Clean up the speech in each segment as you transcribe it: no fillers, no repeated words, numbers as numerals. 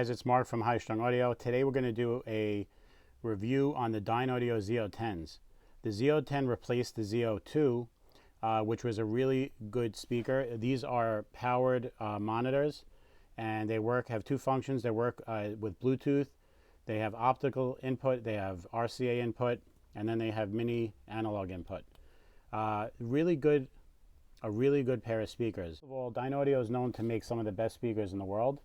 guys, it's Mark from High Strung Audio. Today we're going to do a review on the Dynaudio XEO10s. The XEO10 replaced the XEO2, which was a really good speaker. These are powered monitors, and they have two functions. They work with Bluetooth. They have optical input, they have RCA input, and then they have mini analog input. A really good pair of speakers. First of all, Dynaudio is known to make some of the best speakers in the world,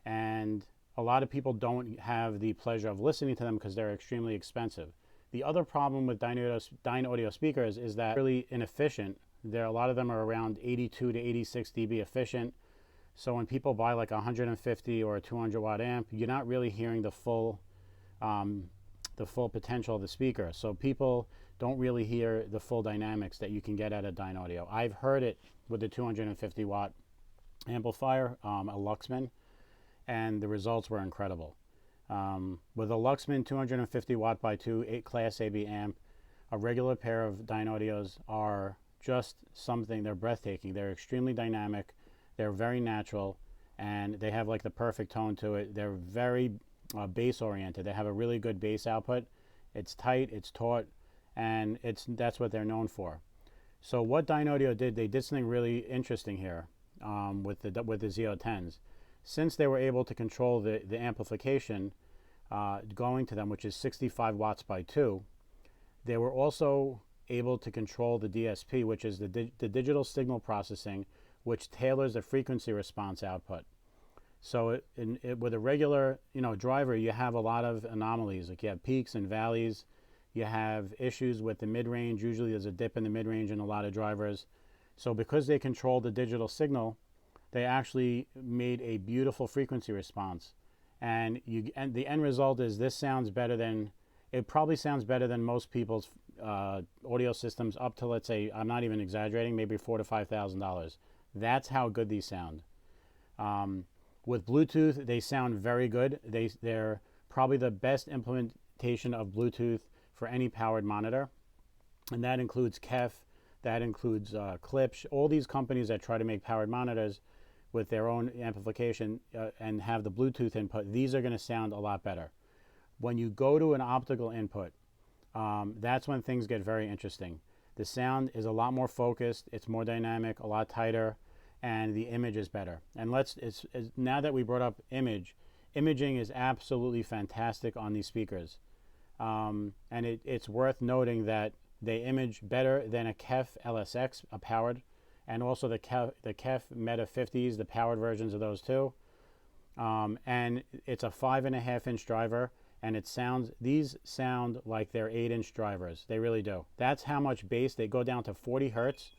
and a lot of people don't have the pleasure of listening to them because they're extremely expensive. The other problem with Dynaudio speakers is that they're really inefficient. A lot of them are around 82 to 86 dB efficient. So when people buy like a 150 or a 200 watt amp, you're not really hearing the full potential of the speaker. So people don't really hear the full dynamics that you can get out of Dynaudio. I've heard it with the 250 watt amplifier, a Luxman, and the results were incredible. With a Luxman 250 watt by 2 Class AB amp, a regular pair of Dynaudios are just something. They're breathtaking. They're extremely dynamic. They're very natural, and they have like the perfect tone to it. They're very bass oriented. They have a really good bass output. It's tight, it's taut, and that's what they're known for. So what Dynaudio did, they did something really interesting here with the XEO10s. Since they were able to control the amplification going to them, which is 65 watts by 2, they were also able to control the DSP, which is the digital signal processing, which tailors the frequency response output. So with a regular driver, you have a lot of anomalies. Like you have peaks and valleys. You have issues with the mid-range. Usually there's a dip in the mid-range in a lot of drivers. So because they control the digital signal, they actually made a beautiful frequency response. And the end result is this sounds better than, it probably sounds better than most people's audio systems up to, let's say, I'm not even exaggerating, maybe $4,000 to $5,000. That's how good these sound. With Bluetooth, they sound very good. They're probably the best implementation of Bluetooth for any powered monitor. And that includes KEF, that includes Klipsch, all these companies that try to make powered monitors with their own amplification and have the Bluetooth input. These are going to sound a lot better. When you go to an optical input, that's when things get very interesting. The sound is a lot more focused, it's more dynamic, a lot tighter, and the image is better. And now that we brought up imaging is absolutely fantastic on these speakers. And it's worth noting that they image better than a KEF LSX, a powered, and also the KEF Meta 50s, the powered versions of those too. And it's a 5.5-inch driver, and these sound like they're 8-inch drivers. They really do. That's how much bass. They go down to 40 hertz,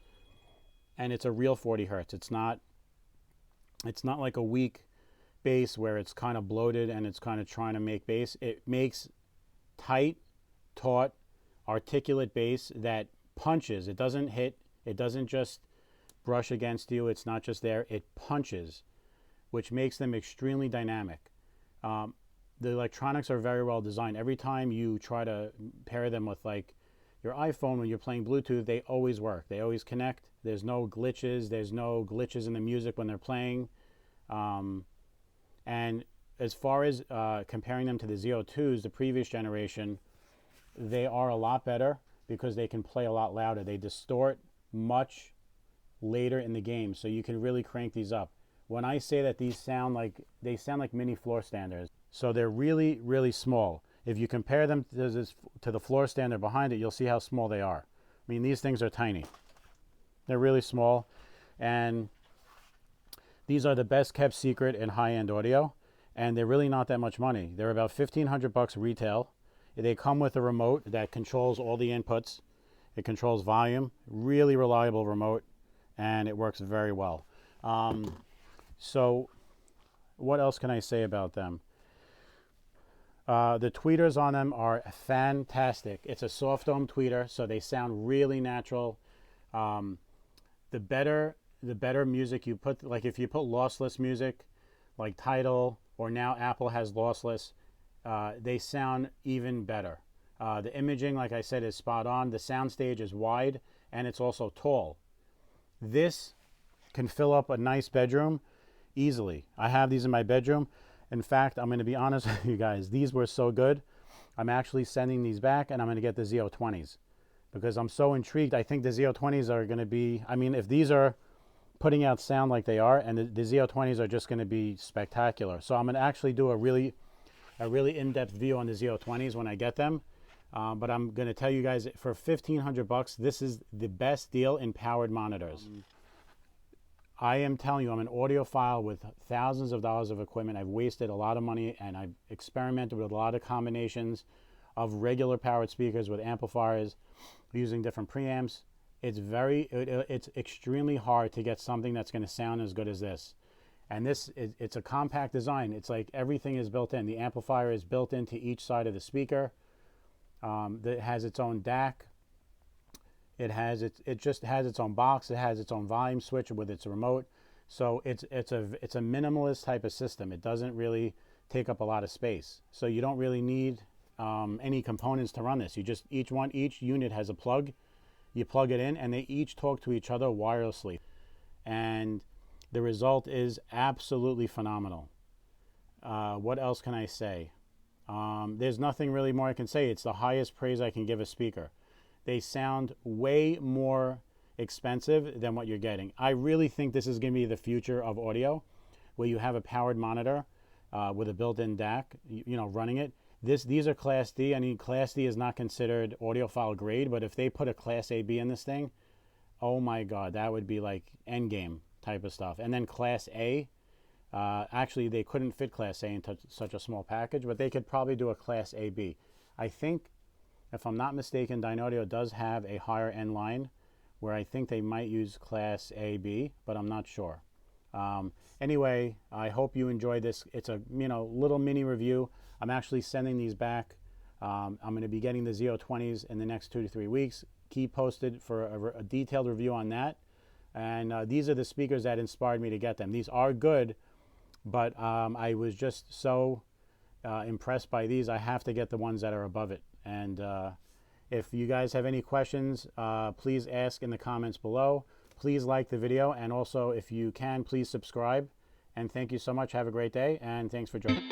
and it's a real 40 hertz. It's not like a weak bass where it's kind of bloated and it's kind of trying to make bass. It makes tight, taut, articulate bass that punches. It doesn't hit. It doesn't just brush against you. It's not just there. It punches, which makes them extremely dynamic. The electronics are very well designed. Every time you try to pair them with like your iPhone when you're playing Bluetooth, they always work. They always connect. There's no glitches. There's no glitches in the music when they're playing. And as far as comparing them to the XEO2s, the previous generation, they are a lot better because they can play a lot louder. They distort much later in the game, so you can really crank these up. When I say that these sound like mini floor standers, so they're really, really small. If you compare them to the floor stander behind it, you'll see how small they are. I mean, these things are tiny. They're really small, and these are the best kept secret in high-end audio, and they're really not that much money. They're about $1,500 retail. They come with a remote that controls all the inputs. It controls volume, really reliable remote, and it works very well. So what else can I say about them? The tweeters on them are fantastic. It's a soft dome tweeter, so they sound really natural. The better music you put, like if you put lossless music, like Tidal, or now Apple has lossless, they sound even better. The imaging, like I said, is spot on. The soundstage is wide, and it's also tall. This can fill up a nice bedroom easily. I have these in my bedroom, In fact, I'm going to be honest with you guys. These were so good. I'm actually sending these back, and I'm going to get the XEO10s because I'm so intrigued. I think the XEO10s are going to be, I mean, if these are putting out sound like they are, and the XEO10s are just going to be spectacular. So I'm going to actually do a really in-depth view on the XEO10s when I get them. But I'm going to tell you guys, for $1,500, this is the best deal in powered monitors. I am telling you, I'm an audiophile with thousands of dollars of equipment. I've wasted a lot of money, and I've experimented with a lot of combinations of regular powered speakers with amplifiers, using different preamps. It's extremely hard to get something that's going to sound as good as this. And it's a compact design. It's like everything is built in. The amplifier is built into each side of the speaker. It has its own DAC. It just has its own box. It has its own volume switch with its remote. So it's a minimalist type of system. It doesn't really take up a lot of space. So you don't really need any components to run this. Each unit has a plug. You plug it in, and they each talk to each other wirelessly, and the result is absolutely phenomenal. What else can I say? There's nothing really more I can say. It's the highest praise I can give a speaker. They sound way more expensive than what you're getting. I really think this is going to be the future of audio, where you have a powered monitor with a built-in DAC, running it. These are Class D. I mean, Class D is not considered audiophile grade, but if they put a Class AB in this thing, oh my God, that would be like endgame type of stuff. And then Class A, actually they couldn't fit Class A into such a small package, but they could probably do a Class AB. I think, if I'm not mistaken, Dynaudio does have a higher end line where I think they might use Class AB, but I'm not sure. Anyway, I hope you enjoyed this. It's a little mini review. I'm actually sending these back. I'm going to be getting the XEO10s in the next 2 to 3 weeks. Keep posted for a detailed review on that. And these are the speakers that inspired me to get them. These are good, but I was just so impressed by these. I have to get the ones that are above it. And if you guys have any questions, please ask in the comments below. Please like the video, and also, if you can, please subscribe. And thank you so much. Have a great day, and thanks for joining.